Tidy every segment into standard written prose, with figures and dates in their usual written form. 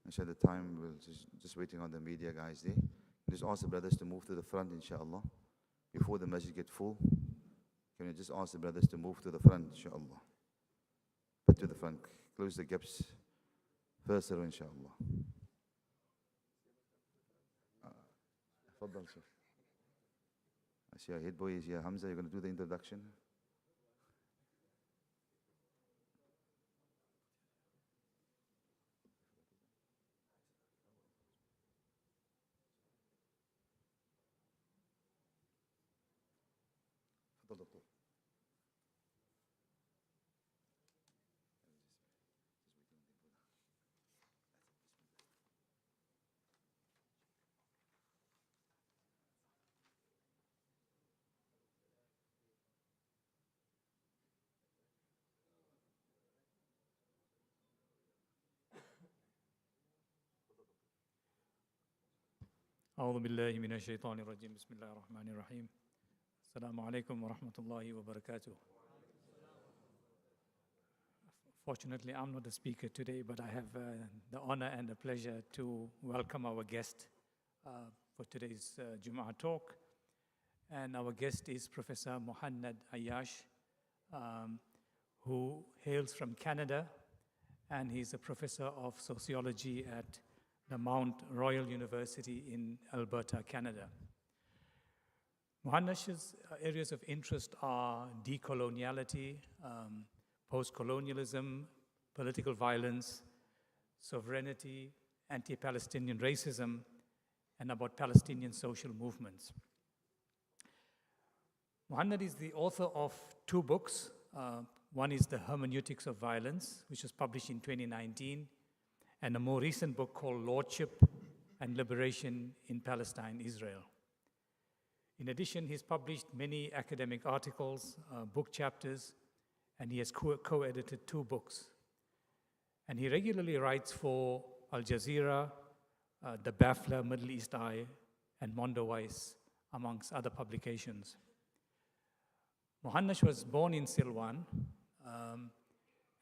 Inshallah, the time we'll just waiting on the media guys there. Just ask the brothers to move to the front, inshallah, before the masjid get full. Can you just ask the brothers to move to the front, inshallah? But to the front, close the gaps first, inshallah. Fadal, sir. I see our head boy is here. Hamza, you're going to do the introduction? أعوذ بالله من الشيطان الرجيم بسم الله الرحمن الرحيم السلام عليكم ورحمة الله وبركاته. Fortunately, I'm not the speaker today, but I have the honor and the pleasure to welcome our guest for today's Jumu'ah talk. And our guest is Professor Muhannad Ayyash, who hails from Canada, and he's a professor of sociology at the Mount Royal University in Alberta, Canada. Muhannad's areas of interest are decoloniality, post-colonialism, political violence, sovereignty, anti-Palestinian racism, and about Palestinian social movements. Muhannad is the author of two books. One is The Hermeneutics of Violence, which was published in 2019, and a more recent book called Lordship and Liberation in Palestine, Israel. In addition, he's published many academic articles, book chapters, and he has co-edited two books. And he regularly writes for Al Jazeera, the Bafla, Middle East Eye, and Mondoweiss, amongst other publications. Muhannad was born in Silwan,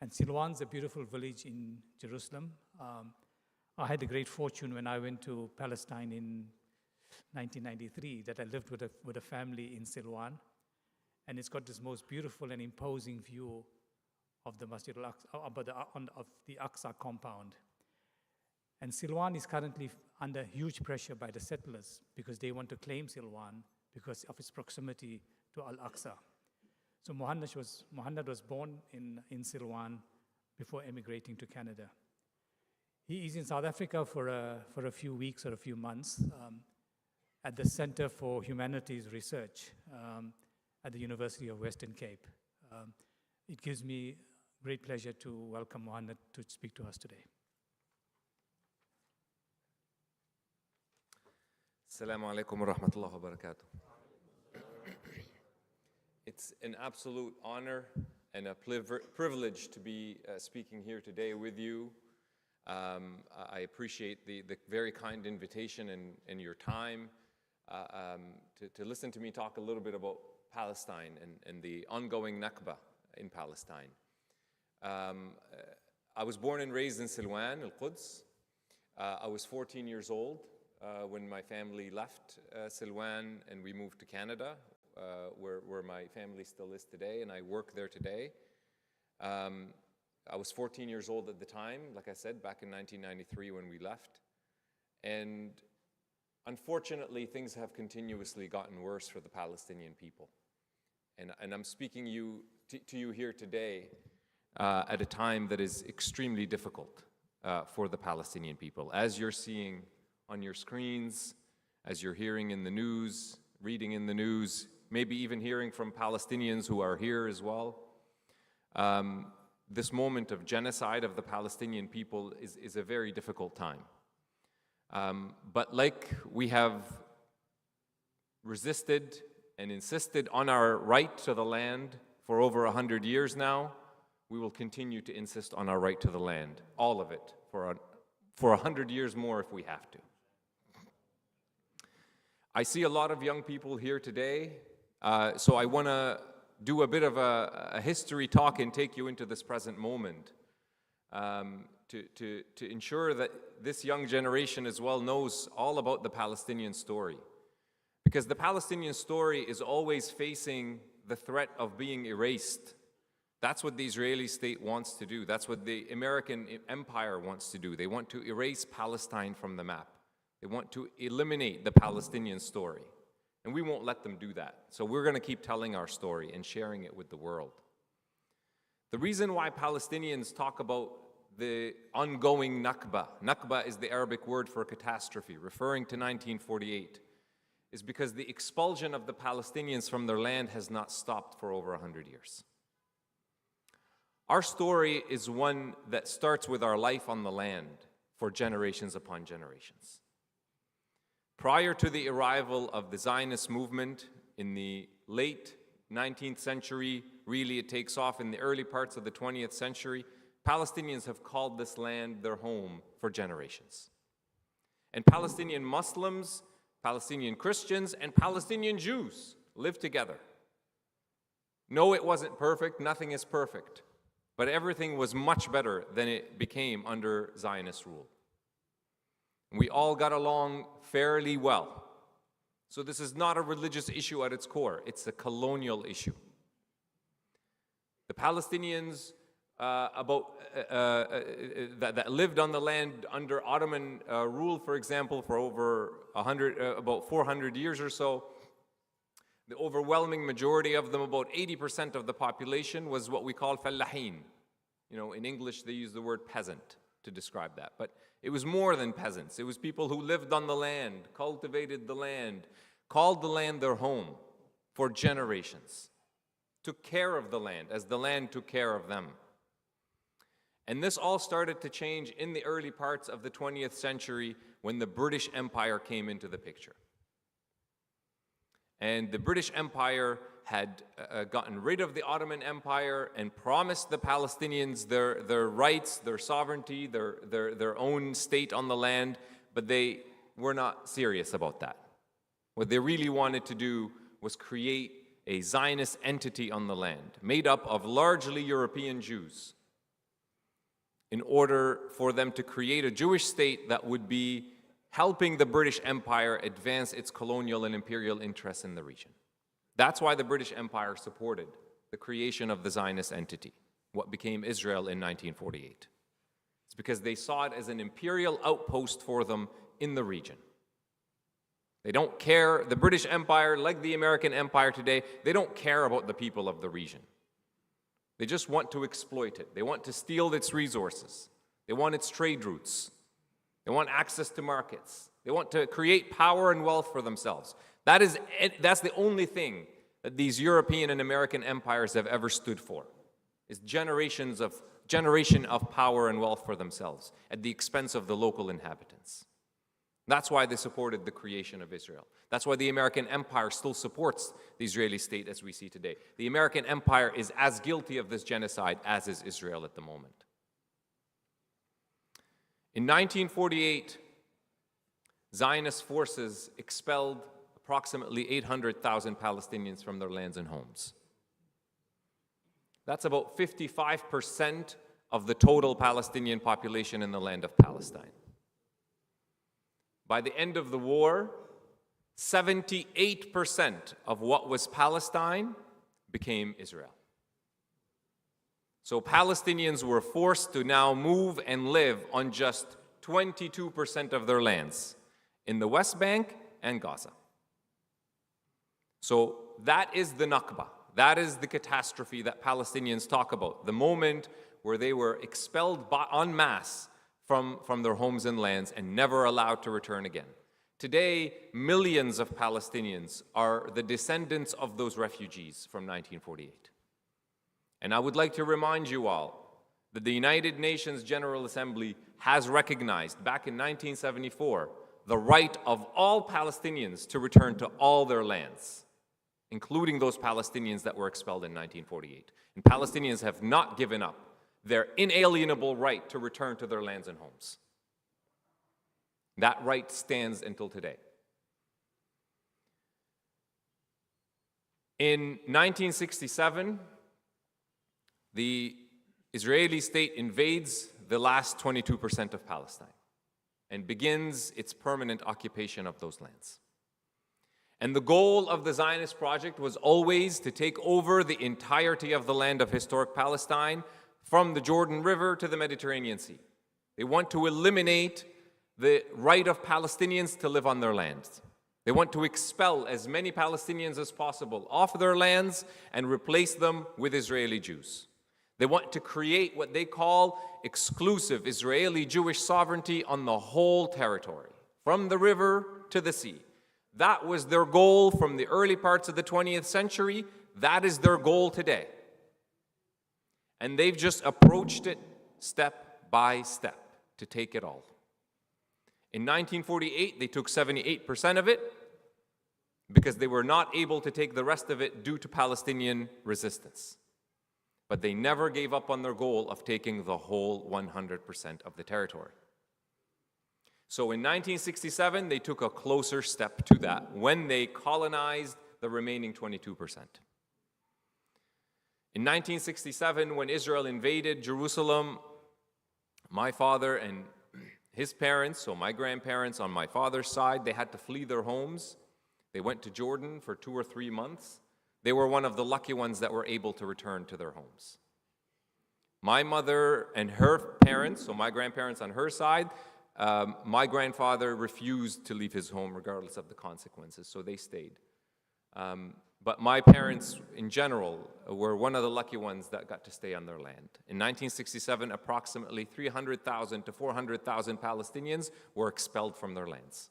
and Silwan's a beautiful village in Jerusalem. I had the great fortune when I went to Palestine in 1993 that I lived with a family in Silwan, and it's got this most beautiful and imposing view of the Masjid of the Aqsa compound. And Silwan is currently under huge pressure by the settlers because they want to claim Silwan because of its proximity to Al-Aqsa. So Muhannad was born in Silwan before emigrating to Canada. He is in South Africa for a few weeks or a few months at the Center for Humanities Research at the University of Western Cape. It gives me great pleasure to welcome Muhannad to speak to us today. Assalamu alaikum wa rahmatullahi wa barakatuh. It's an absolute honor and a privilege to be speaking here today with you. I appreciate the very kind invitation and your time to listen to me talk a little bit about Palestine and the ongoing Nakba in Palestine. I was born and raised in Silwan, Al-Quds. I was 14 years old when my family left Silwan and we moved to Canada, where my family still is today, and I work there today. I was 14 years old at the time, like I said, back in 1993 when we left. And unfortunately, things have continuously gotten worse for the Palestinian people. And I'm speaking to you here today at a time that is extremely difficult for the Palestinian people. As you're seeing on your screens, as you're hearing in the news, reading in the news, maybe even hearing from Palestinians who are here as well, this moment of genocide of the Palestinian people is a very difficult time. But like we have resisted and insisted on our right to the land for over 100 years now, we will continue to insist on our right to the land, all of it, for 100 years more if we have to. I see a lot of young people here today, so I want to do a bit of a history talk and take you into this present moment. to ensure that this young generation as well knows all about the Palestinian story. Because the Palestinian story is always facing the threat of being erased. That's what the Israeli state wants to do. That's what the American empire wants to do. They want to erase Palestine from the map. They want to eliminate the Palestinian story. And we won't let them do that. So we're going to keep telling our story and sharing it with the world. The reason why Palestinians talk about the ongoing Nakba, Nakba is the Arabic word for catastrophe, referring to 1948, is because the expulsion of the Palestinians from their land has not stopped for over 100 years. Our story is one that starts with our life on the land for generations upon generations. Prior to the arrival of the Zionist movement in the late 19th century, really it takes off in the early parts of the 20th century, Palestinians have called this land their home for generations. And Palestinian Muslims, Palestinian Christians, and Palestinian Jews live together. No, it wasn't perfect. Nothing is perfect. But everything was much better than it became under Zionist rule. We all got along fairly well. So this is not a religious issue at its core. It's a colonial issue. The Palestinians that lived on the land under Ottoman rule, for example, for over about 400 years or so, the overwhelming majority of them, about 80% of the population, was what we call fallahin. You know, in English they use the word peasant to describe that. But it was more than peasants. It was people who lived on the land, cultivated the land, called the land their home for generations, took care of the land as the land took care of them. And this all started to change in the early parts of the 20th century when the British Empire came into the picture. And the British Empire had gotten rid of the Ottoman Empire and promised the Palestinians their rights, their sovereignty, their own state on the land, but they were not serious about that. What they really wanted to do was create a Zionist entity on the land, made up of largely European Jews, in order for them to create a Jewish state that would be helping the British Empire advance its colonial and imperial interests in the region. That's why the British Empire supported the creation of the Zionist entity, what became Israel in 1948. It's because they saw it as an imperial outpost for them in the region. They don't care, the British Empire, like the American Empire today, they don't care about the people of the region. They just want to exploit it. They want to steal its resources. They want its trade routes. They want access to markets. They want to create power and wealth for themselves. That's the only thing that these European and American empires have ever stood for, is generation of power and wealth for themselves at the expense of the local inhabitants. That's why they supported the creation of Israel. That's why the American empire still supports the Israeli state as we see today. The American empire is as guilty of this genocide as is Israel at the moment. In 1948, Zionist forces expelled approximately 800,000 Palestinians from their lands and homes. That's about 55% of the total Palestinian population in the land of Palestine. By the end of the war, 78% of what was Palestine became Israel. So Palestinians were forced to now move and live on just 22% of their lands in the West Bank and Gaza. So that is the Nakba. That is the catastrophe that Palestinians talk about, the moment where they were expelled en masse from their homes and lands and never allowed to return again. Today, millions of Palestinians are the descendants of those refugees from 1948. And I would like to remind you all that the United Nations General Assembly has recognized back in 1974 the right of all Palestinians to return to all their lands, including those Palestinians that were expelled in 1948. And Palestinians have not given up their inalienable right to return to their lands and homes. That right stands until today. In 1967, the Israeli state invades the last 22% of Palestine and begins its permanent occupation of those lands. And the goal of the Zionist project was always to take over the entirety of the land of historic Palestine from the Jordan River to the Mediterranean Sea. They want to eliminate the right of Palestinians to live on their lands. They want to expel as many Palestinians as possible off their lands and replace them with Israeli Jews. They want to create what they call exclusive Israeli Jewish sovereignty on the whole territory, from the river to the sea. That was their goal from the early parts of the 20th century. That is their goal today. And they've just approached it step by step to take it all. In 1948, they took 78% of it because they were not able to take the rest of it due to Palestinian resistance. But they never gave up on their goal of taking the whole 100% of the territory. So in 1967, they took a closer step to that when they colonized the remaining 22%. In 1967, when Israel invaded Jerusalem, my father and his parents, so my grandparents on my father's side, they had to flee their homes. They went to Jordan for 2 or 3 months. They were one of the lucky ones that were able to return to their homes. My mother and her parents, so my grandparents on her side, my grandfather refused to leave his home regardless of the consequences, so they stayed. But my parents, in general, were one of the lucky ones that got to stay on their land. In 1967, approximately 300,000 to 400,000 Palestinians were expelled from their lands.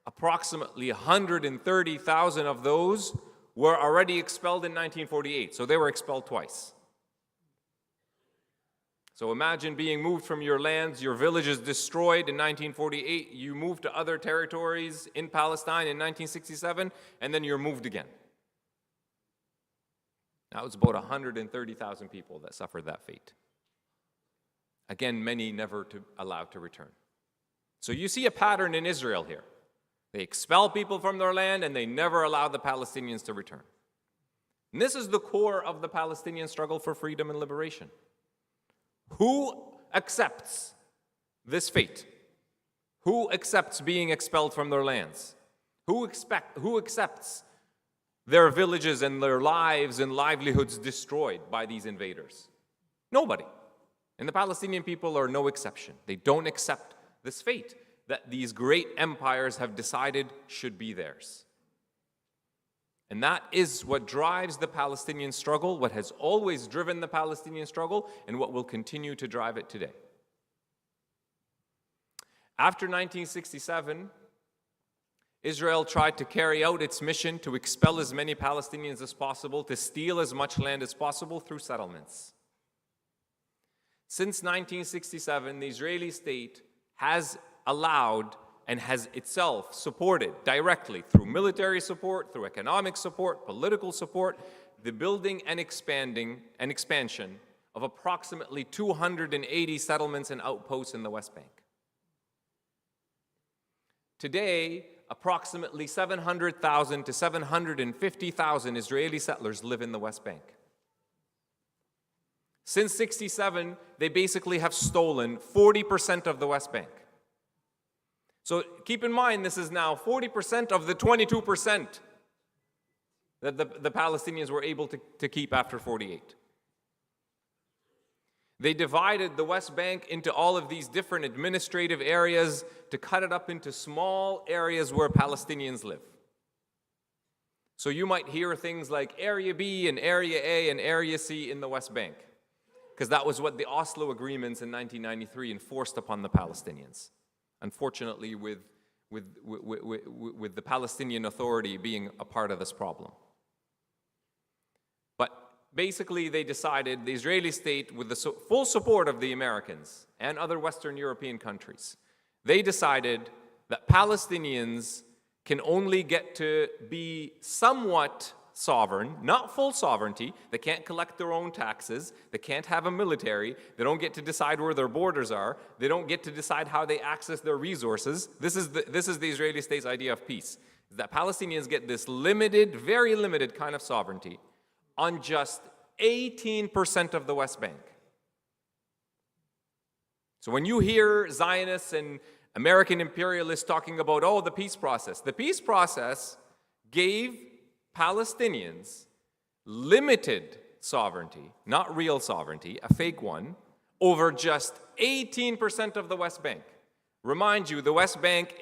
Approximately 130,000 of those were already expelled in 1948, so they were expelled twice. So imagine being moved from your lands, your village is destroyed in 1948, you move to other territories in Palestine in 1967, and then you're moved again. Now it's about 130,000 people that suffered that fate. Again, many never allowed to return. So you see a pattern in Israel here. They expel people from their land and they never allow the Palestinians to return. And this is the core of the Palestinian struggle for freedom and liberation. Who accepts this fate? Who accepts being expelled from their lands? Who accepts their villages and their lives and livelihoods destroyed by these invaders? Nobody. And the Palestinian people are no exception. They don't accept this fate that these great empires have decided should be theirs. And that is what drives the Palestinian struggle, what has always driven the Palestinian struggle, and what will continue to drive it today. After 1967, Israel tried to carry out its mission to expel as many Palestinians as possible, to steal as much land as possible through settlements. Since 1967, the Israeli state has allowed and has itself supported directly through military support, through economic support, political support, the building and expansion of approximately 280 settlements and outposts in the West Bank. Today, approximately 700,000 to 750,000 Israeli settlers live in the West Bank. Since '67, they basically have stolen 40% of the West Bank. So keep in mind, this is now 40% of the 22% that the Palestinians were able to keep after '48. They divided the West Bank into all of these different administrative areas to cut it up into small areas where Palestinians live. So you might hear things like Area B and Area A and Area C in the West Bank, because that was what the Oslo agreements in 1993 enforced upon the Palestinians. Unfortunately, with the Palestinian Authority being a part of this problem. But basically, they decided, the Israeli state, with the full support of the Americans and other Western European countries, they decided that Palestinians can only get to be somewhat sovereign, not full sovereignty. They can't collect their own taxes. They can't have a military. They don't get to decide where their borders are. They don't get to decide how they access their resources. This is the Israeli state's idea of peace, is that Palestinians get this limited, very limited kind of sovereignty on just 18% of the West Bank. So when you hear Zionists and American imperialists talking about, oh, the peace process gave Palestinians limited sovereignty, not real sovereignty, a fake one, over just 18% of the West Bank. Remind you, the West Bank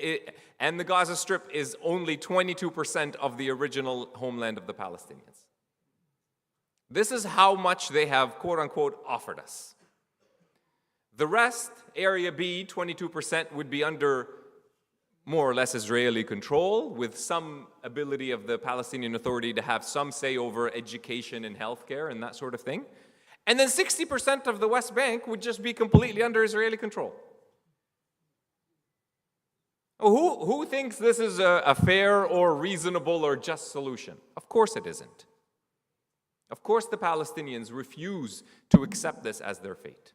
and the Gaza Strip is only 22% of the original homeland of the Palestinians. This is how much they have, quote unquote, offered us. The rest, Area B, 22%, would be under more or less Israeli control, with some ability of the Palestinian Authority to have some say over education and healthcare and that sort of thing. And then 60% of the West Bank would just be completely under Israeli control. Who thinks this is a fair or reasonable or just solution? Of course it isn't. Of course the Palestinians refuse to accept this as their fate.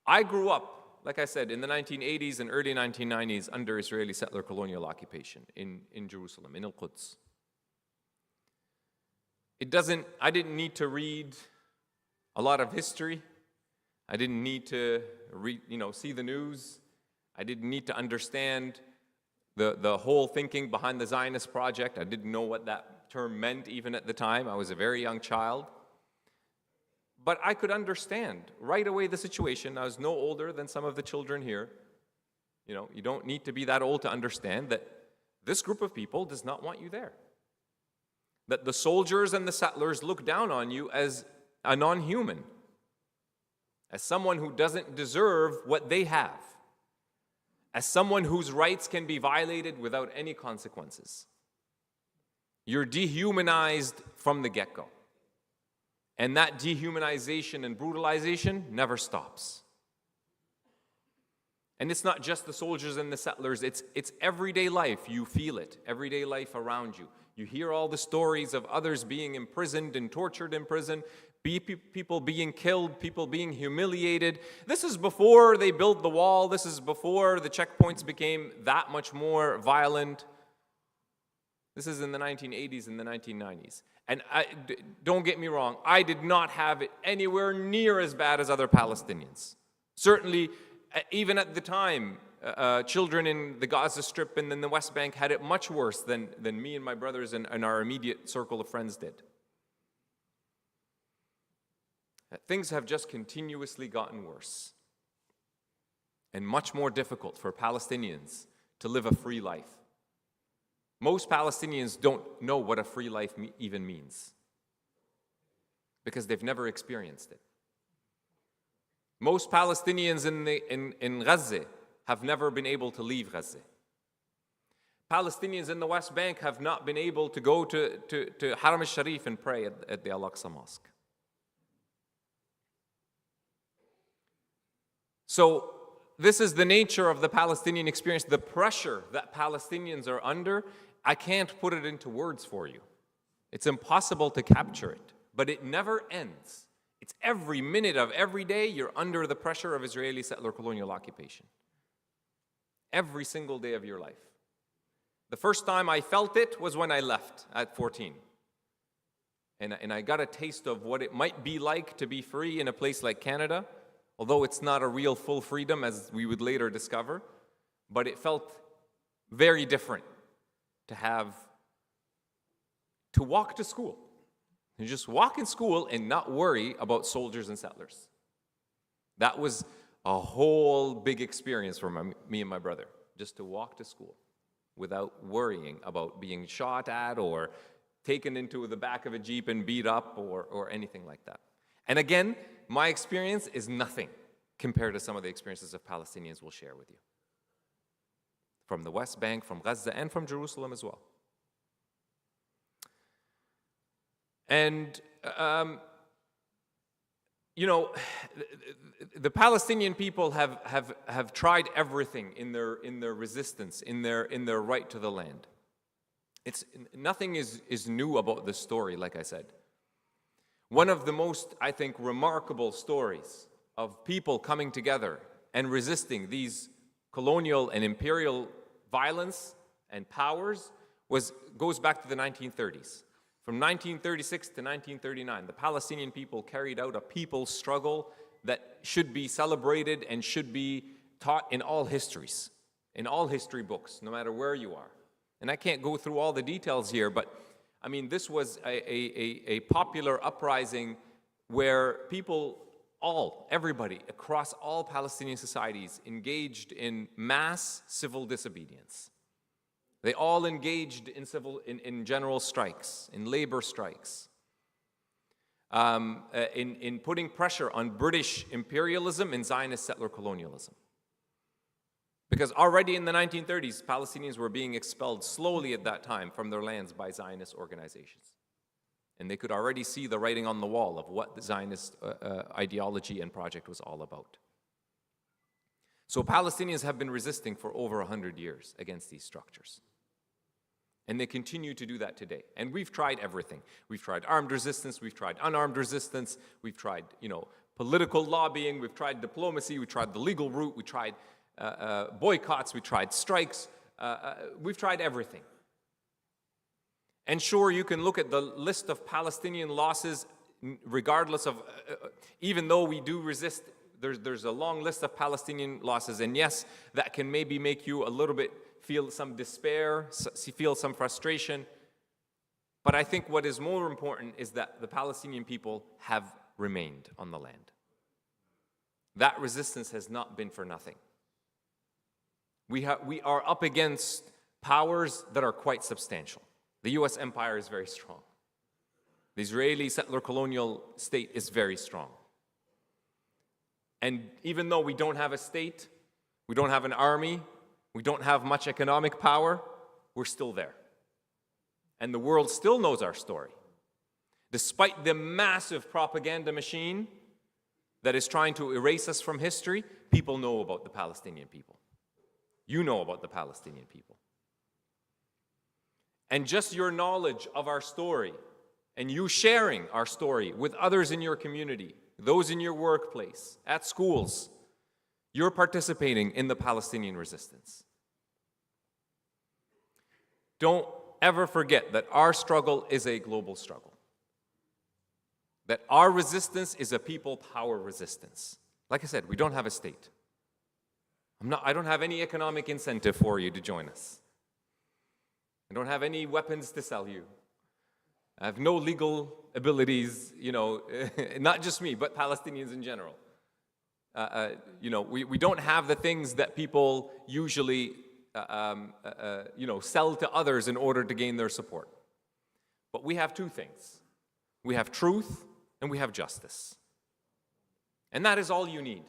I grew up, like I said, in the 1980s and early 1990s under Israeli settler colonial occupation in Jerusalem, in Al-Quds. I didn't need to read a lot of history. I didn't need to see the news. I didn't need to understand the whole thinking behind the Zionist project. I didn't know what that term meant even at the time. I was a very young child. But I could understand right away the situation. I was no older than some of the children here. You don't need to be that old to understand that this group of people does not want you there. That the soldiers and the settlers look down on you as a non-human, as someone who doesn't deserve what they have, as someone whose rights can be violated without any consequences. You're dehumanized from the get-go. And that dehumanization and brutalization never stops. And it's not just the soldiers and the settlers, it's everyday life. You feel it, everyday life around you. You hear all the stories of others being imprisoned and tortured in prison, people being killed, people being humiliated. This is before they built the wall. This is before the checkpoints became that much more violent. This is in the 1980s and the 1990s. And don't get me wrong, I did not have it anywhere near as bad as other Palestinians. Certainly, even at the time, children in the Gaza Strip and in the West Bank had it much worse than me and my brothers and our immediate circle of friends did. Things have just continuously gotten worse and much more difficult for Palestinians to live a free life. Most Palestinians don't know what a free life even means because they've never experienced it. Most Palestinians in Gaza have never been able to leave Gaza. Palestinians in the West Bank have not been able to go to Haram al-Sharif and pray at the Al-Aqsa Mosque. So this is the nature of the Palestinian experience, the pressure that Palestinians are under. I can't put it into words for you. It's impossible to capture it, but it never ends. It's every minute of every day you're under the pressure of Israeli settler colonial occupation. Every single day of your life. The first time I felt it was when I left at 14. And I got a taste of what it might be like to be free in a place like Canada, although it's not a real full freedom as we would later discover, but it felt very different to walk to school. You just walk in school and not worry about soldiers and settlers. That was a whole big experience for me and my brother, just to walk to school without worrying about being shot at or taken into the back of a Jeep and beat up or anything like that. And again, my experience is nothing compared to some of the experiences of Palestinians we'll share with you. From the West Bank, from Gaza, and from Jerusalem as well. And, the Palestinian people have tried everything in their resistance, in their right to the land. Nothing is new about this story, like I said. One of the most, I think, remarkable stories of people coming together and resisting these colonial and imperial violence and powers goes back to the 1930s. From 1936 to 1939, the Palestinian people carried out a people's struggle that should be celebrated and should be taught in all histories, in all history books, no matter where you are. And I can't go through all the details here, but I mean, this was a popular uprising where people, everybody across all Palestinian societies engaged in mass civil disobedience. They all engaged in general strikes, in labor strikes, in putting pressure on British imperialism and Zionist settler colonialism. Because already in the 1930s, Palestinians were being expelled slowly at that time from their lands by Zionist organizations. And they could already see the writing on the wall of what the Zionist ideology and project was all about. So Palestinians have been resisting for over 100 years against these structures. And they continue to do that today. And we've tried everything. We've tried armed resistance, we've tried unarmed resistance, we've tried, political lobbying, we've tried diplomacy, we tried the legal route, we tried boycotts, we tried strikes, we've tried everything. And sure, you can look at the list of Palestinian losses, regardless of, even though we do resist, there's a long list of Palestinian losses, and yes, that can maybe make you a little bit feel some despair, feel some frustration. But I think what is more important is that the Palestinian people have remained on the land. That resistance has not been for nothing. We are up against powers that are quite substantial. The US empire is very strong. The Israeli settler colonial state is very strong. And even though we don't have a state, we don't have an army, we don't have much economic power, we're still there. And the world still knows our story. Despite the massive propaganda machine that is trying to erase us from history, people know about the Palestinian people. You know about the Palestinian people. And just your knowledge of our story and you sharing our story with others in your community, those in your workplace, at schools, you're participating in the Palestinian resistance. Don't ever forget that our struggle is a global struggle. That our resistance is a people power resistance. Like I said, we don't have a state. I don't have any economic incentive for you to join us. I don't have any weapons to sell you. I have no legal abilities, not just me, but Palestinians in general. We don't have the things that people usually, sell to others in order to gain their support. But we have two things. We have truth and we have justice. And that is all you need.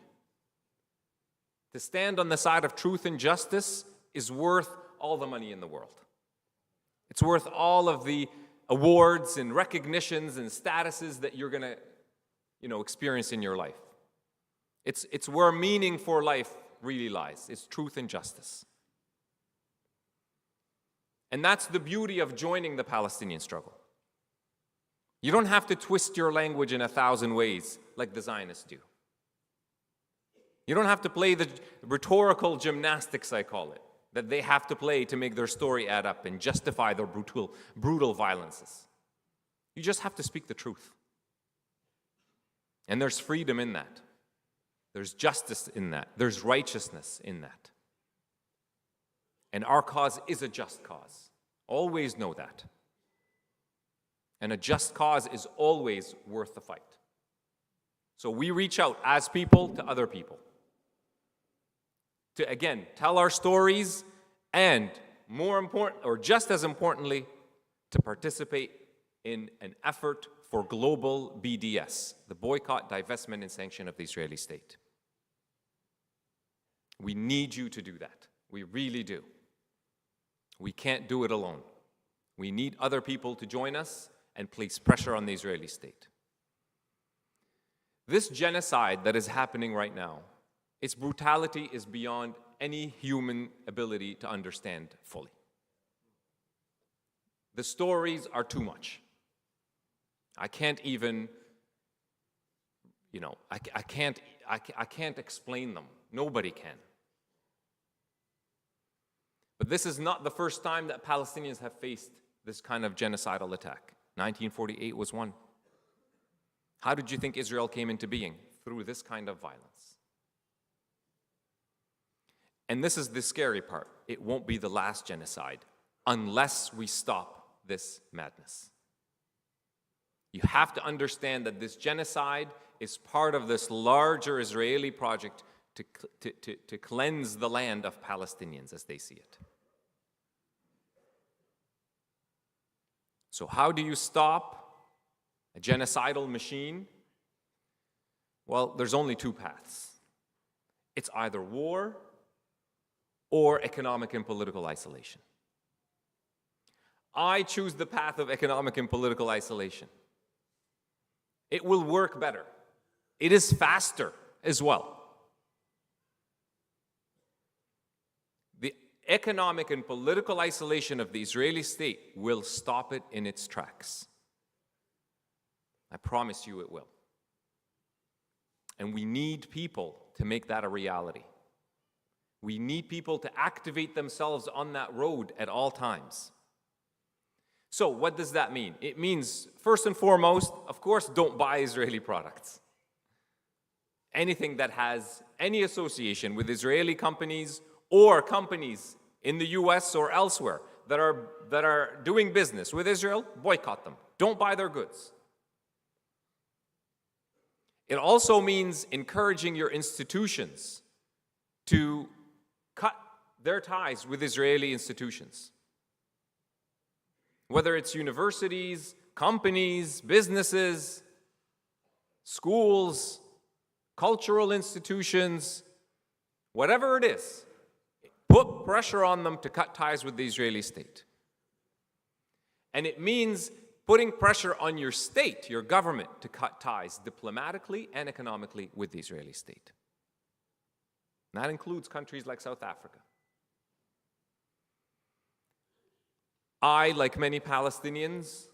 To stand on the side of truth and justice is worth all the money in the world. It's worth all of the awards and recognitions and statuses that you're going to, experience in your life. It's where meaning for life really lies. It's truth and justice. And that's the beauty of joining the Palestinian struggle. You don't have to twist your language in 1,000 ways like the Zionists do. You don't have to play the rhetorical gymnastics, I call it, that they have to play to make their story add up and justify their brutal violences. You just have to speak the truth. And there's freedom in that. There's justice in that. There's righteousness in that. And our cause is a just cause. Always know that. And a just cause is always worth the fight. So we reach out as people to other people. To, again, tell our stories and more important, or just as importantly, to participate in an effort for global BDS, the boycott, divestment, and sanction of the Israeli state. We need you to do that. We really do. We can't do it alone. We need other people to join us and place pressure on the Israeli state. This genocide that is happening right now, its brutality is beyond any human ability to understand fully. The stories are too much. I can't even, I can't explain them. Nobody can. But this is not the first time that Palestinians have faced this kind of genocidal attack. 1948 was one. How did you think Israel came into being? through this kind of violence. And this is the scary part. It won't be the last genocide unless we stop this madness. You have to understand that this genocide is part of this larger Israeli project to cleanse the land of Palestinians as they see it. So how do you stop a genocidal machine? Well, there's only two paths. It's either war or economic and political isolation. I choose the path of economic and political isolation. It will work better. It is faster as well. The economic and political isolation of the Israeli state will stop it in its tracks. I promise you it will. And we need people to make that a reality. We need people to activate themselves on that road at all times. So what does that mean? It means, first and foremost, of course, don't buy Israeli products. Anything that has any association with Israeli companies or companies in the US or elsewhere that are doing business with Israel, boycott them. Don't buy their goods. It also means encouraging your institutions to cut their ties with Israeli institutions. Whether it's universities, companies, businesses, schools, cultural institutions, whatever it is, put pressure on them to cut ties with the Israeli state. And it means putting pressure on your state, your government, to cut ties diplomatically and economically with the Israeli state. And that includes countries like South Africa. I, like many Palestinians,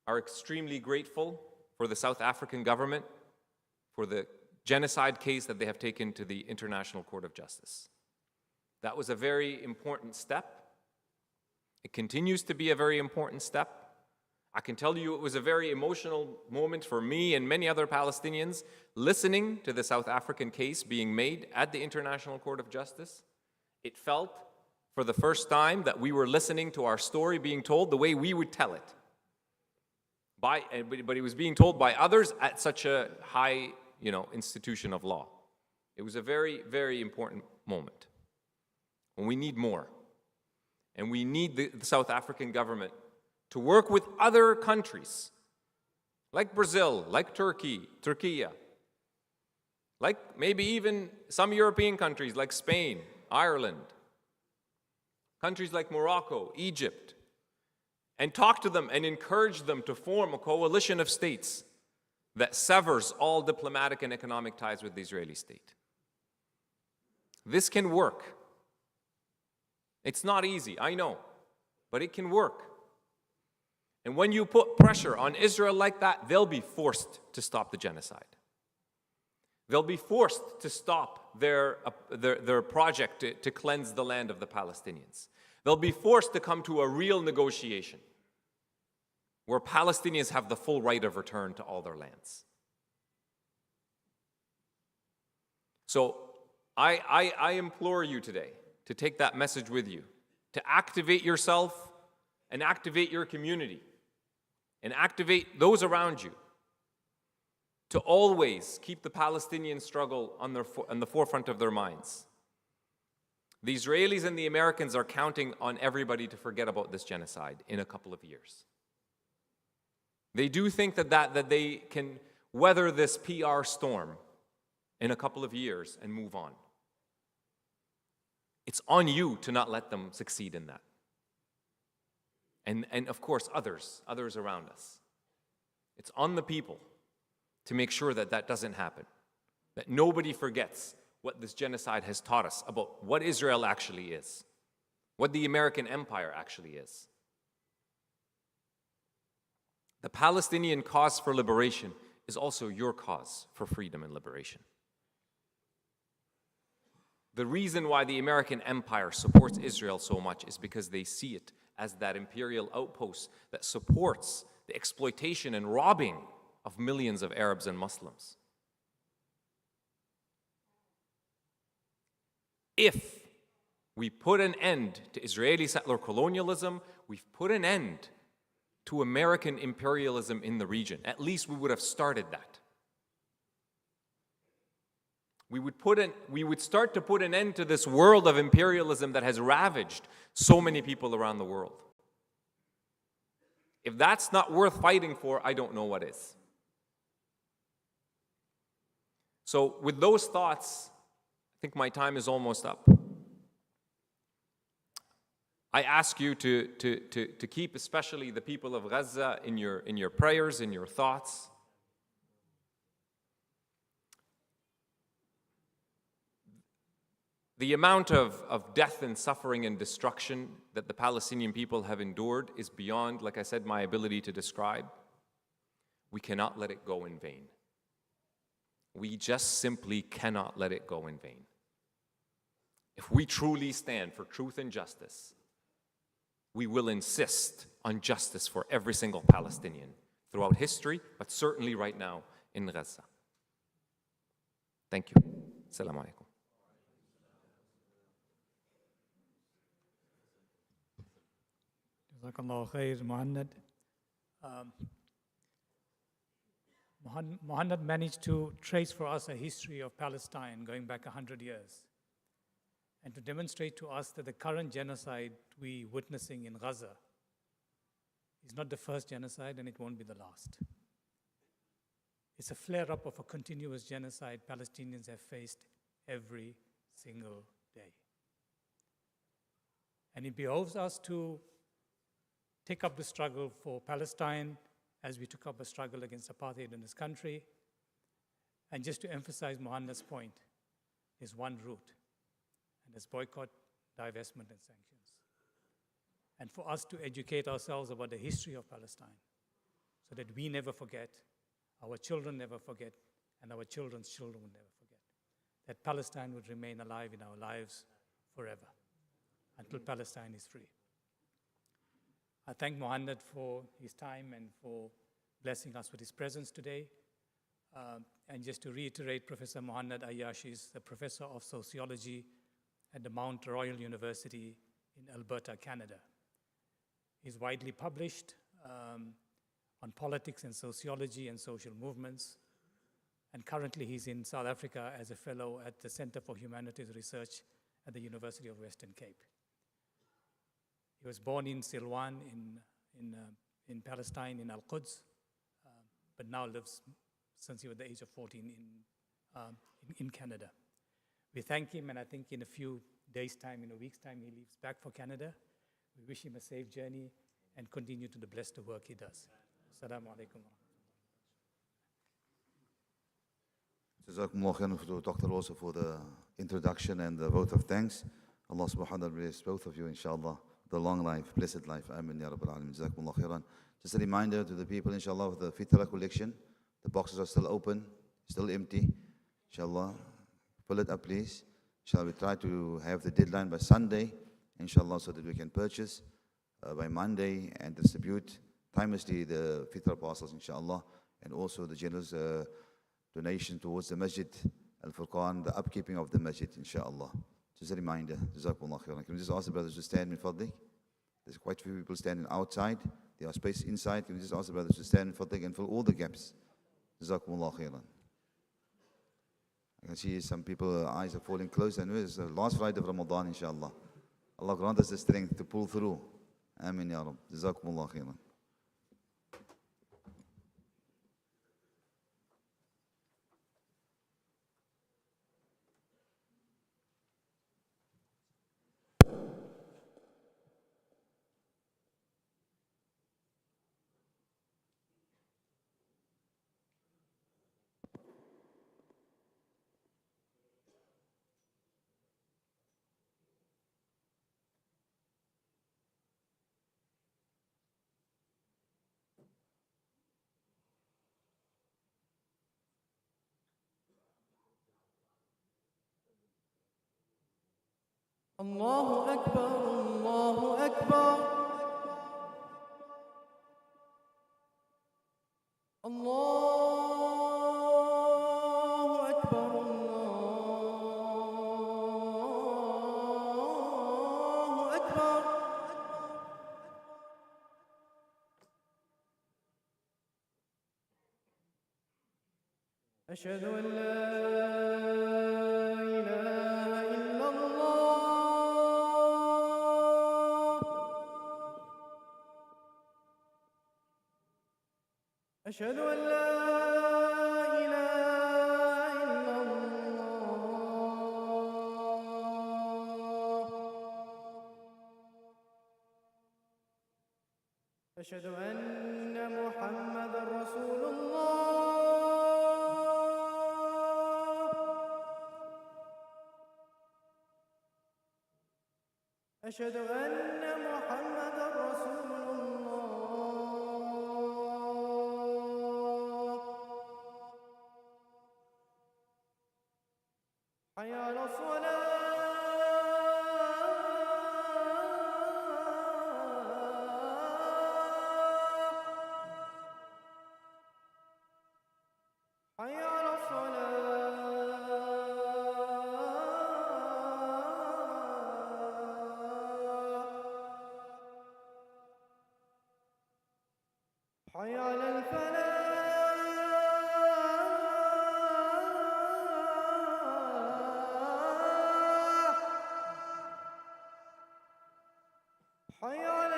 are extremely grateful for the South African government for the genocide case that they have taken to the International Court of Justice. That was a very important step. It continues to be a very important step. I can tell you it was a very emotional moment for me and many other Palestinians listening to the South African case being made at the International Court of Justice. It felt for the first time that we were listening to our story being told the way we would tell it. But it was being told by others at such a high, institution of law. It was a very, very important moment. And we need more. And we need the South African government to work with other countries, like Brazil, like Turkey, like maybe even some European countries like Spain, Ireland, countries like Morocco, Egypt, and talk to them and encourage them to form a coalition of states that severs all diplomatic and economic ties with the Israeli state. This can work. It's not easy, I know, but it can work. And when you put pressure on Israel like that, they'll be forced to stop the genocide. They'll be forced to stop their project to cleanse the land of the Palestinians. They'll be forced to come to a real negotiation where Palestinians have the full right of return to all their lands. So I implore you today to take that message with you, to activate yourself and activate your community and activate those around you to always keep the Palestinian struggle on the forefront of their minds. The Israelis and the Americans are counting on everybody to forget about this genocide in a couple of years. They do think that they can weather this PR storm in a couple of years and move on. It's on you to not let them succeed in that. And of course, others around us. It's on the people to make sure that that doesn't happen, that nobody forgets what this genocide has taught us about what Israel actually is, what the American empire actually is. The Palestinian cause for liberation is also your cause for freedom and liberation. The reason why the American empire supports Israel so much is because they see it as that imperial outpost that supports the exploitation and robbing of millions of Arabs and Muslims. If we put an end to Israeli settler colonialism, we've put an end to American imperialism in the region. At least we would have started that. We would start to put an end to this world of imperialism that has ravaged so many people around the world. If that's not worth fighting for, I don't know what is. So with those thoughts, I think my time is almost up. I ask you to keep especially the people of Gaza in your prayers, in your thoughts. The amount of death and suffering and destruction that the Palestinian people have endured is beyond, like I said, my ability to describe. We cannot let it go in vain. We just simply cannot let it go in vain. If we truly stand for truth and justice, we will insist on justice for every single Palestinian throughout history, but certainly right now in Gaza. Thank you. Assalamu alaikum. Jazakallah khair, Muhannad. Muhannad managed to trace for us a history of Palestine going back 100 years and to demonstrate to us that the current genocide we're witnessing in Gaza is not the first genocide and it won't be the last. It's a flare-up of a continuous genocide Palestinians have faced every single day. And it behoves us to take up the struggle for Palestine as we took up a struggle against apartheid in this country. And just to emphasize Muhannad's point, there's one route, and it's boycott, divestment, and sanctions. And for us to educate ourselves about the history of Palestine so that we never forget, our children never forget, and our children's children will never forget, that Palestine would remain alive in our lives forever until Palestine is free. I thank Muhannad for his time and for blessing us with his presence today. And just to reiterate, Professor Muhannad Ayyash is a professor of sociology at the Mount Royal University in Alberta, Canada. He's widely published on politics and sociology and social movements. And currently he's in South Africa as a fellow at the Center for Humanities Research at the University of Western Cape. He was born in Silwan in Palestine, in Al-Quds, but now lives since he was the age of 14 in Canada. We thank him, and I think in a few days' time, in a week's time, he leaves back for Canada. We wish him a safe journey and continue to bless the work he does. Assalamu alaikum. Jazakumullah khairan to Dr. also for the introduction and the vote of thanks. Allah subhanahu wa ta'ala bless both of you, inshallah. The long life, blessed life. Amin ya Rabbal Alameen. Jazakumullah khairan. Just a reminder to the people, inshallah, of the Fitra collection. The boxes are still open, still empty. Inshallah, fill it up, please. Shall we try to have the deadline by Sunday, inshallah, so that we can purchase by Monday and distribute timelessly the Fitra parcels, inshallah, and also the generous donation towards the Masjid, Al-Furqaan, the upkeeping of the Masjid, inshallah. Just a reminder. Jazakumullah khairan. Can we just ask the brothers to stand in fadlik? There's quite a few people standing outside. There are space inside. Can we just ask the brothers to stand in fadlik and fill all the gaps? Jazakumullah khairan. I can see some people's eyes are falling close. I know it's the last Friday of Ramadan, inshallah. Allah grant us the strength to pull through. Amin ya Rabb. Jazakumullah khairan. الله أكبر الله أكبر الله أكبر الله أشهد أن لا إله إلا الله أشهد أن لا إله إلا الله أشهد أن محمدا رسول الله أشهد أن محمدا رسول الله حي على الصلاة حي على الصلاة حي على الفلاح حي على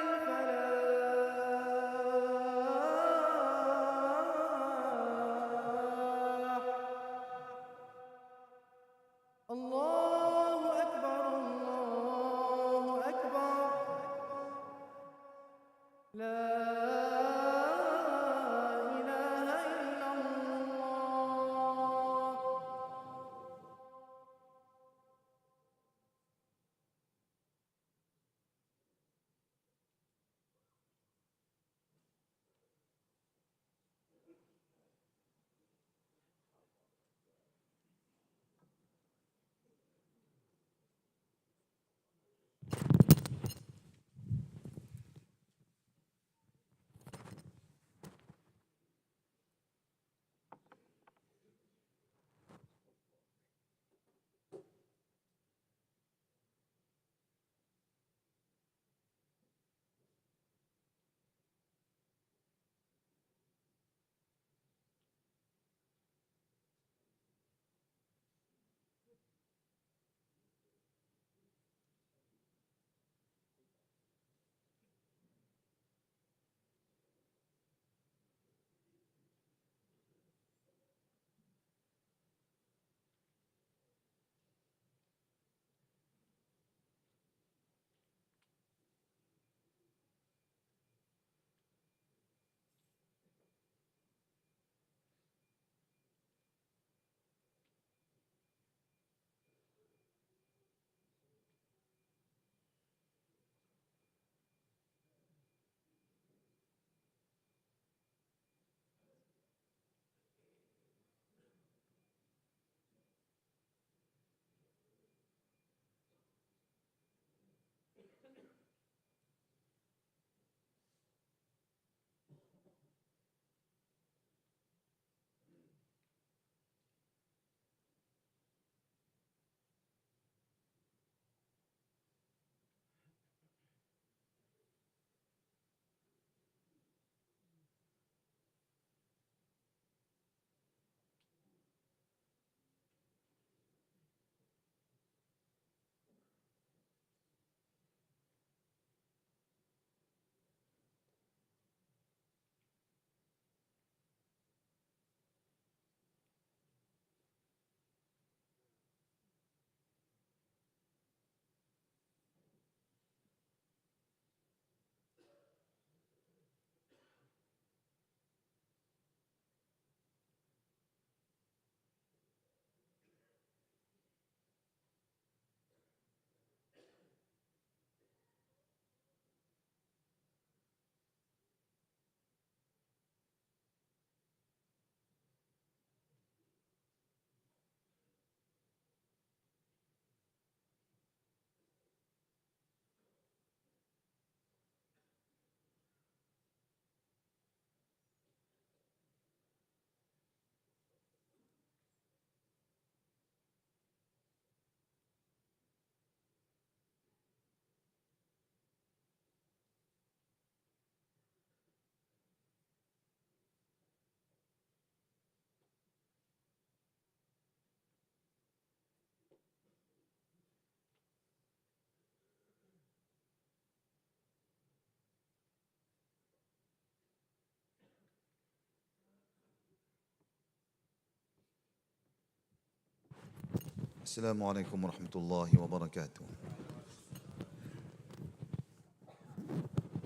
الفلاح الله أكبر الله أكبر لا إله السلام عليكم ورحمة الله وبركاته.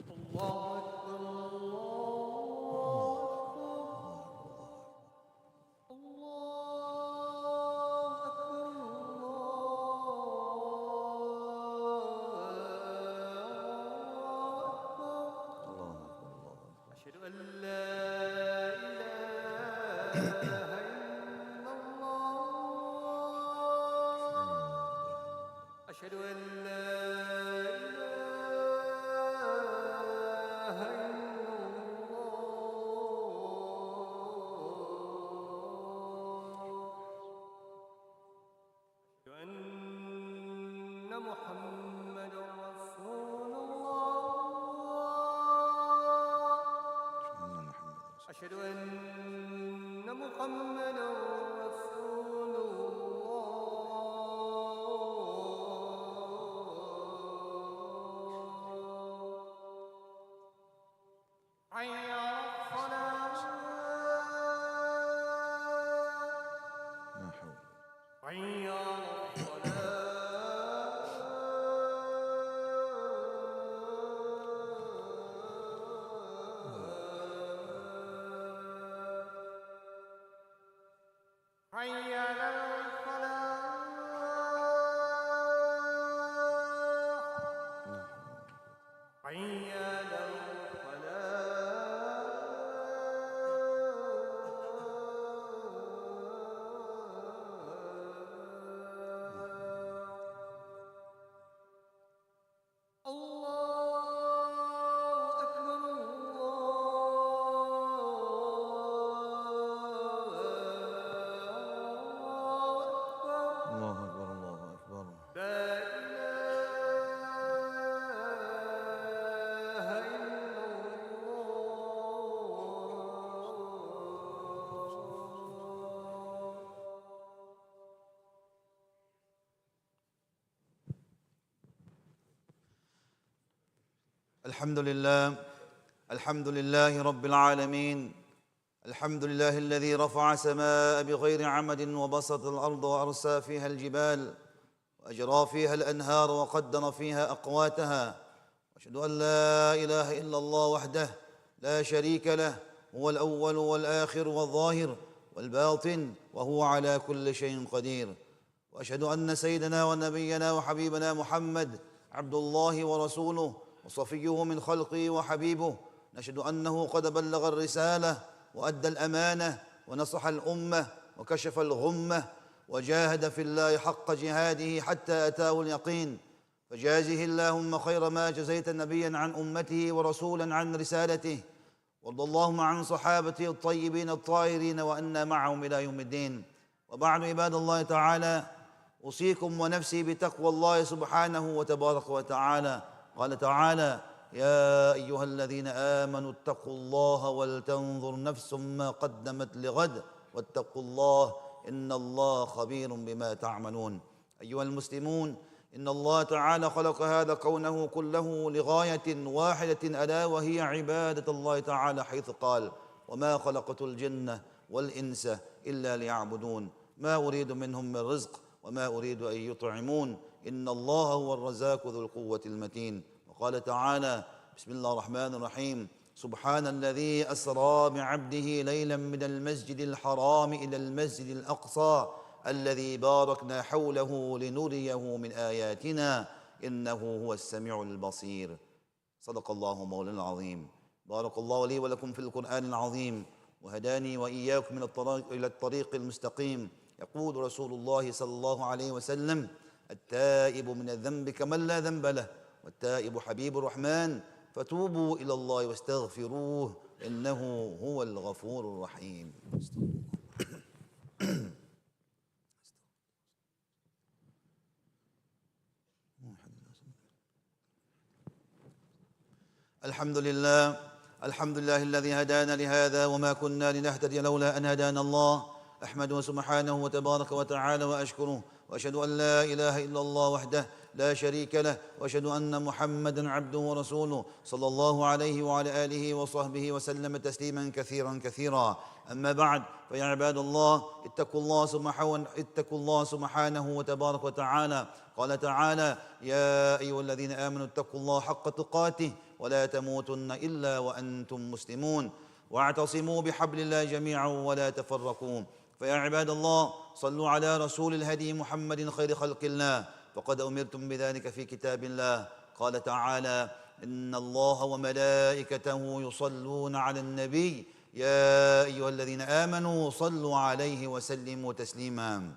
الله أكبر الله أكبر الله أكبر أشهد أن لا إله إلا الله أشهد أن لا إله إلا الله أشهد أن محمدا رسول الله أشهد أن محمدا رسول الله حي على الصلاة لا حول. حي على الصلاة حي على الفلاح حي على الفلاح الله أكبر الله أكبر الله أكبر. لا إله إلا الله الحمد لله، الحمد لله رب العالمين. الحمد لله الذي رفع سماء بغير عمد وبسط الأرض وأرسى فيها الجبال وأجرى فيها الأنهار وقدر فيها أقواتها. وأشهد أن لا إله إلا الله وحده لا شريك له، هو الأول والآخر والظاهر والباطن، وهو على كل شيء قدير. وأشهد أن سيدنا ونبينا وحبيبنا محمد عبد الله ورسوله وصفيه من خلقه وحبيبه. نشهد أنه قد بلغ الرسالة وأدى الأمانة ونصح الأمة وكشف الغمة وجاهد في الله حق جهاده حتى أتاه اليقين. فجازه اللهم خير ما جزيت نبيا عن أمته ورسولا عن رسالته. وارض اللهم عن صحابته الطيبين الطاهرين وأنا معهم إلى يوم الدين. وبعد عباد الله تعالى، أوصيكم ونفسي بتقوى الله سبحانه وتبارك وتعالى. قال تعالى: يا أيها الذين آمنوا اتقوا الله ولتنظر نفس ما قدمت لغد واتقوا الله إن الله خبير بما تعملون. أيها المسلمون، إن الله تعالى خلق هذا كونه كله لغاية واحدة، ألا وهي عبادة الله تعالى، حيث قال: وما خلقت الجن والإنس إلا ليعبدون ما أريد منهم من رزق وما أريد أن يطعمون إن الله هو الرزاق ذو القوة المتين. وقال تعالى: بسم الله الرحمن الرحيم: سبحان الذي أسرى بعبده ليلا من المسجد الحرام إلى المسجد الأقصى الذي باركنا حوله لنريه من آياتنا إنه هو السميع البصير. صدق الله مولانا العظيم. بارك الله لي ولكم في القرآن العظيم وهداني وإياكم إلى الطريق المستقيم. يقول رسول الله صلى الله عليه وسلم: التائب من الذنب كمن لا ذنب له، والتائب حبيب الرحمن، فتوبوا إلى الله واستغفروه إنه هو الغفور الرحيم. الحمد لله، الحمد لله الذي هدانا لهذا وما كنا لنهتدي لولا أن هدانا الله. أحمده سبحانه وتبارك وتعالى وأشكره وأشهد أن لا إله إلا الله وحده لا شريك له، وأشهد أن محمدًا عبده ورسوله صلى الله عليه وعلى آله وصحبه وسلم تسليمًا كثيرًا كثيرًا. أما بعد، فيا عباد الله، اتقوا الله سبحانه وتبارك وتعالى. قال تعالى: يا أيها الذين آمنوا اتقوا الله حق تقاته ولا تموتن إلا وأنتم مسلمون، واعتصموا بحبل الله جميعا ولا تفرقوا. فيا عباد الله، صلوا على رسول الهدي محمد خير خلق الله، فقد أمرتم بذلك في كتاب الله. قال تعالى: إن الله وملائكته يصلون على النبي يا أيها الذين آمنوا صلوا عليه وسلموا تسليما.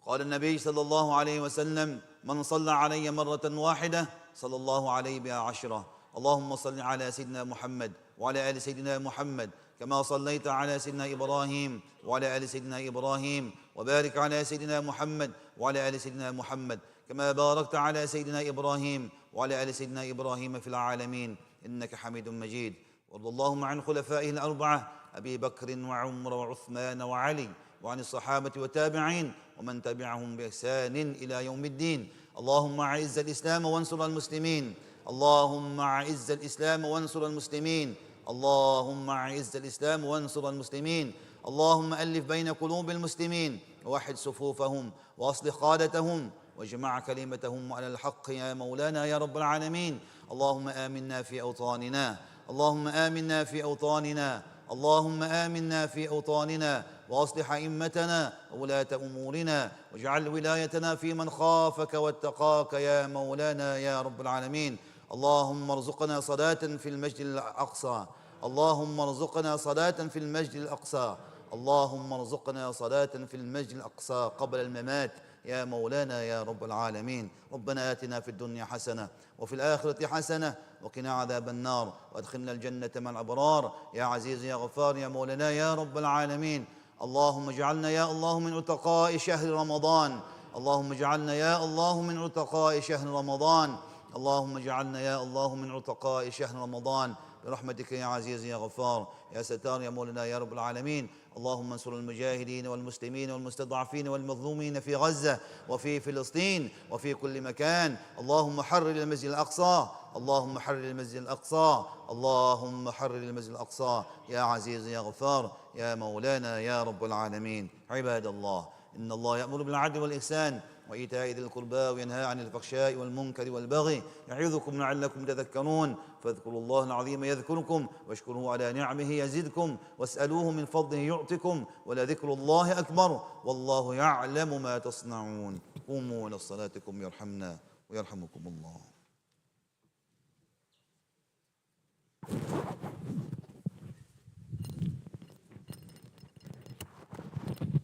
قال النبي صلى الله عليه وسلم: من صلى علي مرة واحدة صلى الله عليه بها عشرة. اللهم صل على سيدنا محمد وعلى آل سيدنا محمد كما صليت على سيدنا إبراهيم وعلى آل سيدنا إبراهيم، وبارك على سيدنا محمد وعلى آل سيدنا محمد كما باركت على سيدنا إبراهيم وعلى آل سيدنا إبراهيم في العالمين إنك حميد مجيد. وارض اللهم عن خلفائه الأربعة أبي بكر وعمر وعثمان وعلي، وعن الصحابة والتابعين ومن تبعهم بإحسان إلى يوم الدين. اللهم أعز الإسلام وانصر المسلمين، اللهم أعز الإسلام وانصر المسلمين، اللهم أعز الإسلام وانصر المسلمين. اللهم ألف بين قلوب المسلمين ووحد صفوفهم وأصلح قادتهم واجمع كلمتهم على الحق يا مولانا يا رب العالمين. اللهم آمنا في أوطاننا، اللهم آمنا في أوطاننا، اللهم آمنا في أوطاننا، وأصلح أئمتنا وولاة أمورنا، واجعل ولايتنا في من خافك واتقاك يا مولانا يا رب العالمين. اللهم ارزقنا صلاة في المسجد الأقصى، اللهم ارزقنا صلاة في المسجد الأقصى، اللهم ارزقنا صلاة في المسجد الأقصى قبل الممات يا مولانا يا رب العالمين. ربنا آتنا في الدنيا حسنة وفي الآخرة حسنة وقنا عذاب النار، وادخلنا الجنة مع الأبرار يا عزيز يا غفار يا مولانا يا رب العالمين. اللهم اجعلنا يا الله من عتقاء شهر رمضان، اللهم اجعلنا يا الله من عتقاء شهر رمضان، اللهم اجعلنا يا الله من عتقاء شهر رمضان برحمتك يا عزيز يا غفار يا ستار يا مولانا يا رب العالمين. اللهم انصر المجاهدين والمسلمين والمستضعفين والمظلومين في غزة وفي فلسطين وفي كل مكان. اللهم حرر المسجد الأقصى، اللهم حرر المسجد الأقصى، اللهم حرر المسجد الأقصى يا عزيز يا غفار يا مولانا يا رب العالمين. عباد الله، إن الله يأمر بالعدل والإحسان وإيتاء ذي القربى وينهى عن الفحشاء والمنكر والبغي يعظكم لعلكم تذكرون. فاذكروا الله العظيم يذكركم، واشكروه على نعمه يزدكم، واسألوه من فضله يعطكم، ولذكر الله أكبر والله يعلم ما تصنعون. قوموا إلى صلاتكم يرحمنا ويرحمكم الله.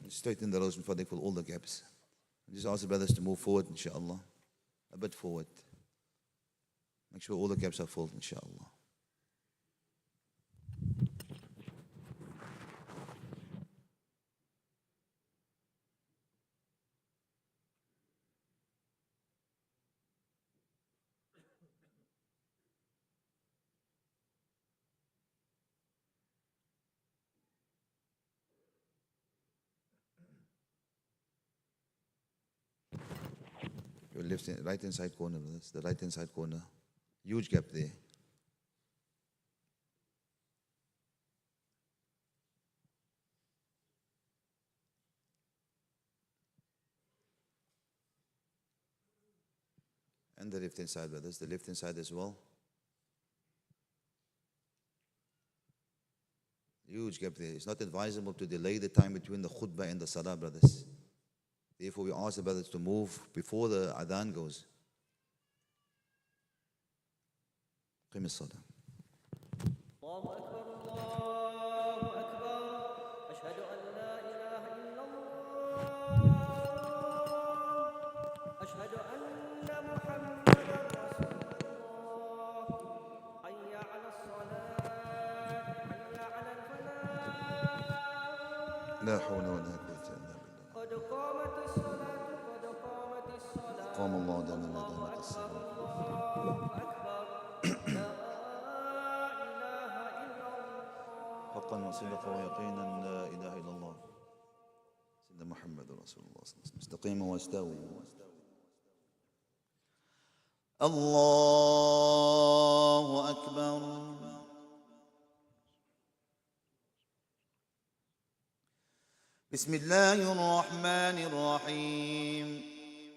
Straighten the rows before they fill all the gaps. Just ask the brothers to move forward, inshallah. A bit forward. Make sure all the gaps are filled, inshallah. Your right hand side corner, brothers. The right hand side corner. Huge gap there. And the left hand side, brothers. The left hand side as well. Huge gap there. It's not advisable to delay the time between the khutbah and the salah, brothers. Therefore, we ask the brothers to move before the adhan goes. قم الصلاة. الله أكبر الله أكبر أشهد أن لا إله إلا الله أشهد أن محمدا رسول الله حي على الصلاة حي على الفلاح لا حول ولا قوة إلا بالله. قد قامت الصلاة قد قامت الصلاة قام الله دائما ما الله دامت أكبر الصلاة. الله أكبر لا إله إلا الله حقا وصدقا ويقينا لا إله إلا الله. أن محمد رسول الله صلى الله عليه وسلم. استقيموا واستووا. الله أكبر. بسم الله الرحمن الرحيم.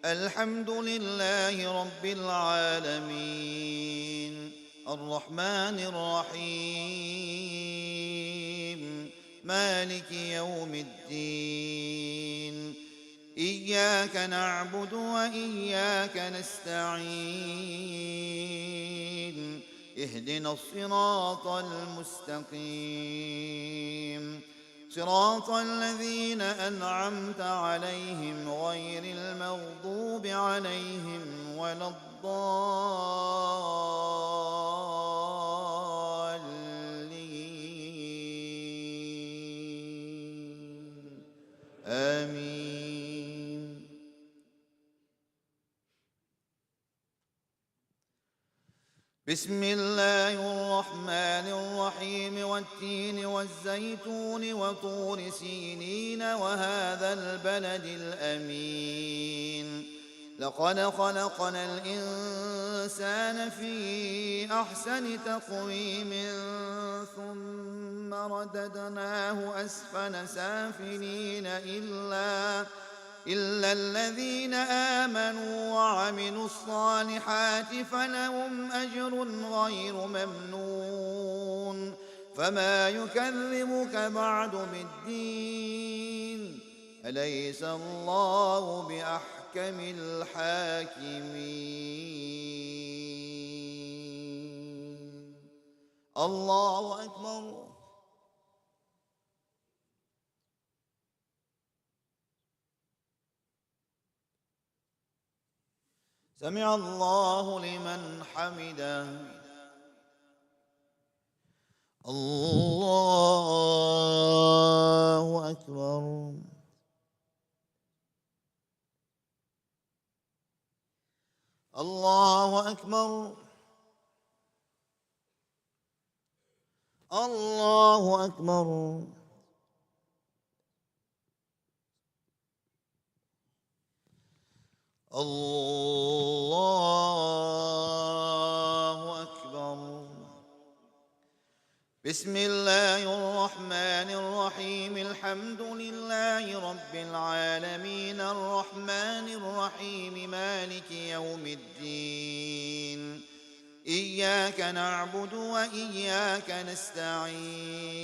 الحمد لله رب العالمين الرحمن الرحيم مالك يوم الدين. إياك نعبد وإياك نستعين. اهدنا الصراط المستقيم صراط الذين أنعمت عليهم غير المغضوب عليهم ولا الضالين آمين. بسم الله الرحمن الرحيم. والتين والزيتون وطور سينين وهذا البلد الأمين. لقد خلقنا الإنسان في أحسن تقويم ثم رددناه أسفل سافلين إلا الذين آمنوا وعملوا الصالحات فلهم أجر غير ممنون. فما يكذبك بعد بالدين. أليس الله بأحكم الحاكمين. الله أكبر. سمع الله لمن حمده. الله أكبر. الله أكبر. الله أكبر. الله أكبر. بسم الله الرحمن الرحيم. الحمد لله رب العالمين الرحمن الرحيم مالك يوم الدين. إياك نعبد وإياك نستعين.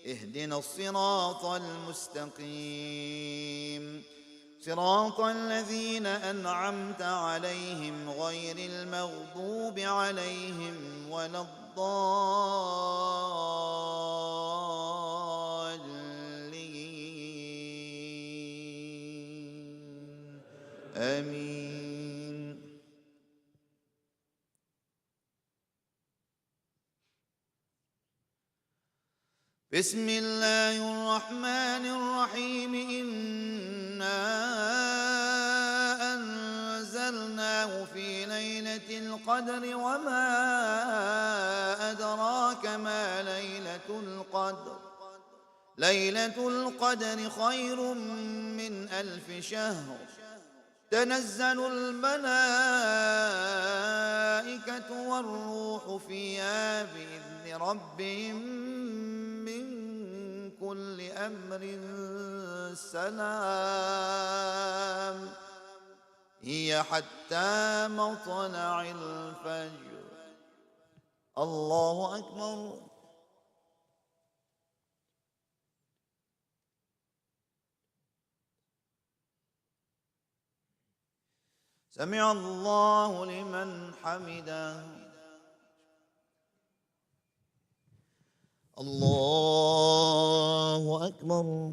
اهدنا الصراط المستقيم صراط الذين أنعمت عليهم غير المغضوب عليهم ولا الضالين آمين. بسم الله الرحمن الرحيم. إنا أنزلناه في ليلة القدر وما أدراك ما ليلة القدر. ليلة القدر خير من 1000 شهر. تنزل الملائكة والروح فيها بإذن ربهم من كل أمر سلام. هي حتى مطلع الفجر. الله أكبر. سمع الله لمن حمده. الله أكبر.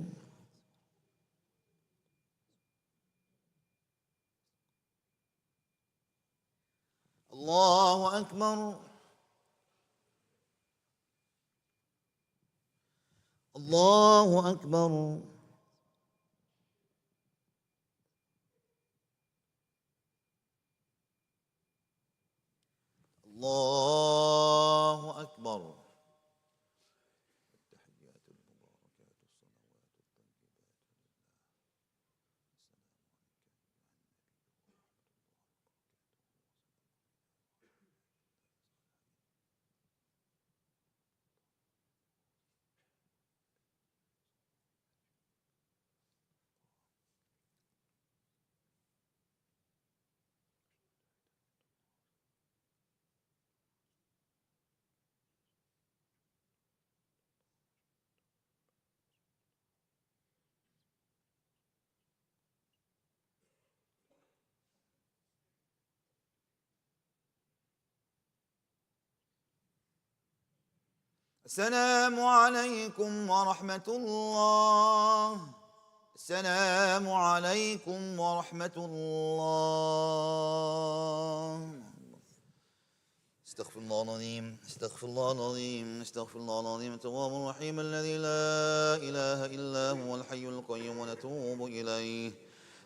الله أكبر. الله أكبر. الله أكبر. التحيات المباركات الصلوات الطيبات السلام عليكم ورحمة الله. السلام عليكم ورحمة الله. استغفر الله العظيم، استغفر الله العظيم، استغفر الله العظيم التواب الرحيم الذي لا إله إلا هو الحي القيوم ونتوب إليه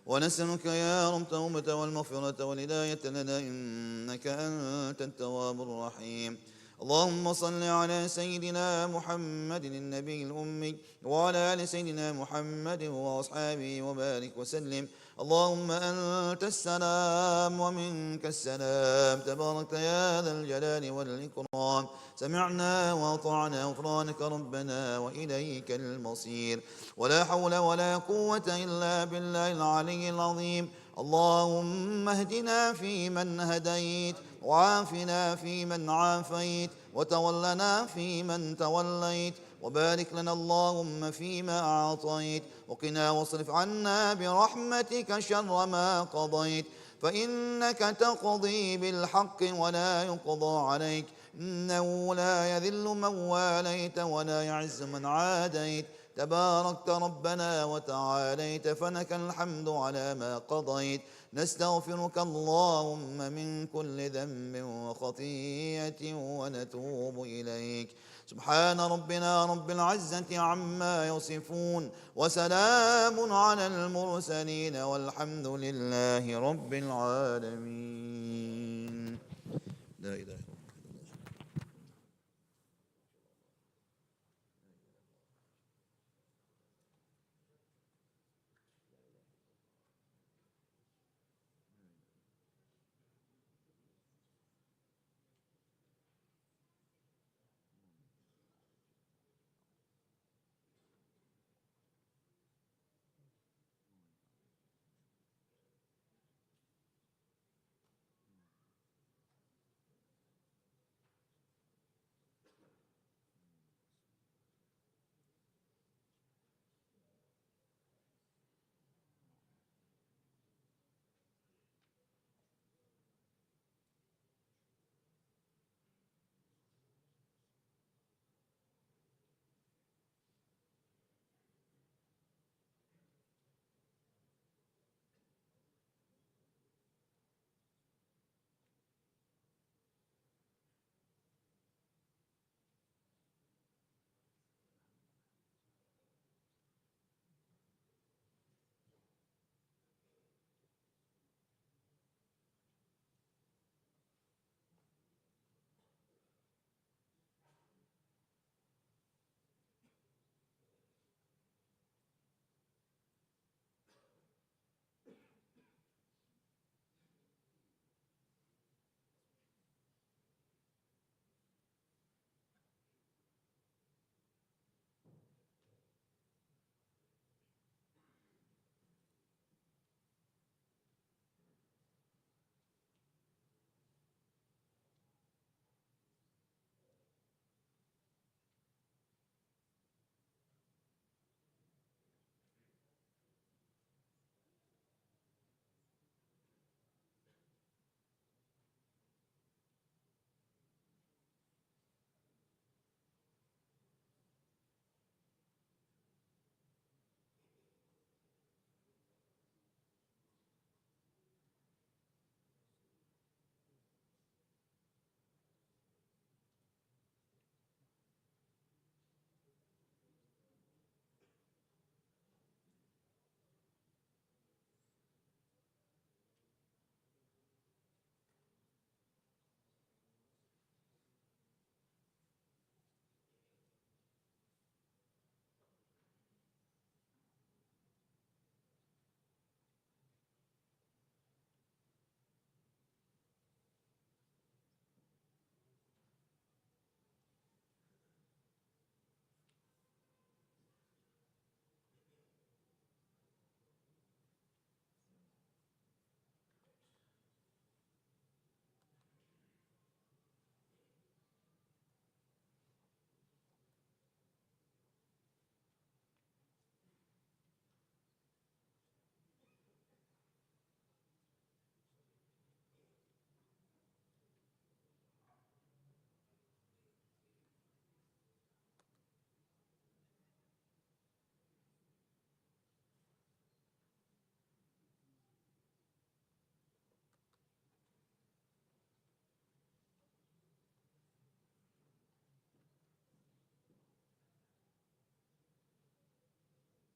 ونسألك يا رب التوبة والمغفرة والهداية لنا إنك أنت التواب الرحيم. اللهم صل على سيدنا محمد النبي الأمي وعلى آل سيدنا محمد وأصحابه وبارك وسلم. اللهم أنت السلام ومنك السلام تبارك يا ذا الجلال والإكرام. سمعنا وأطعنا غفرانك ربنا وإليك المصير. ولا حول ولا قوة إلا بالله العلي العظيم. اللهم اهدنا فيمن هديت وعافنا فيمن عافيت وتولنا فيمن توليت وبارك لنا اللهم فيما أعطيت وقنا واصرف عنا برحمتك شر ما قضيت فإنك تقضي بالحق ولا يقضى عليك إنه لا يذل من واليت ولا يعز من عاديت تباركت ربنا وتعاليت فلك الحمد على ما قضيت. نستغفرك اللهم من كل ذنب وخطيئة ونتوب إليك. سبحان ربنا رب العزة عما يصفون وسلام على المرسلين والحمد لله رب العالمين. لا إله إلا الله.